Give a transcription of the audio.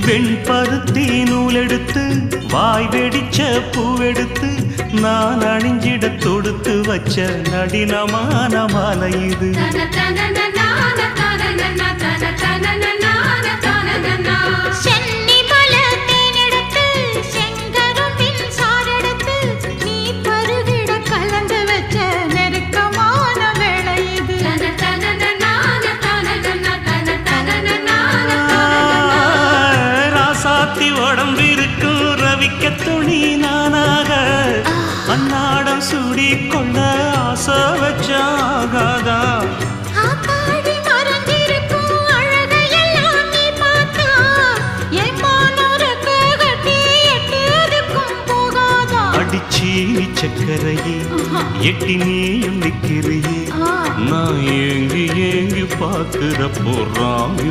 வெண்பருத்தி நூலெடுத்து வாய் வெடிச்ச பூவெடுத்து நான் அணிஞ்சிட தொடுத்து வச்ச நடினமான மாலை இது. உடம்பிருக்கும் ரவிக்க துணி நானாக அன்னாடம் சூடி கொள்ள ஆசை வச்சாகாதா. அடிச்சி சக்கரையே எட்டி நீயும் நிக்கிறியே நான் ஏங்கி ஏங்கி பார்க்கிற போறாங்க.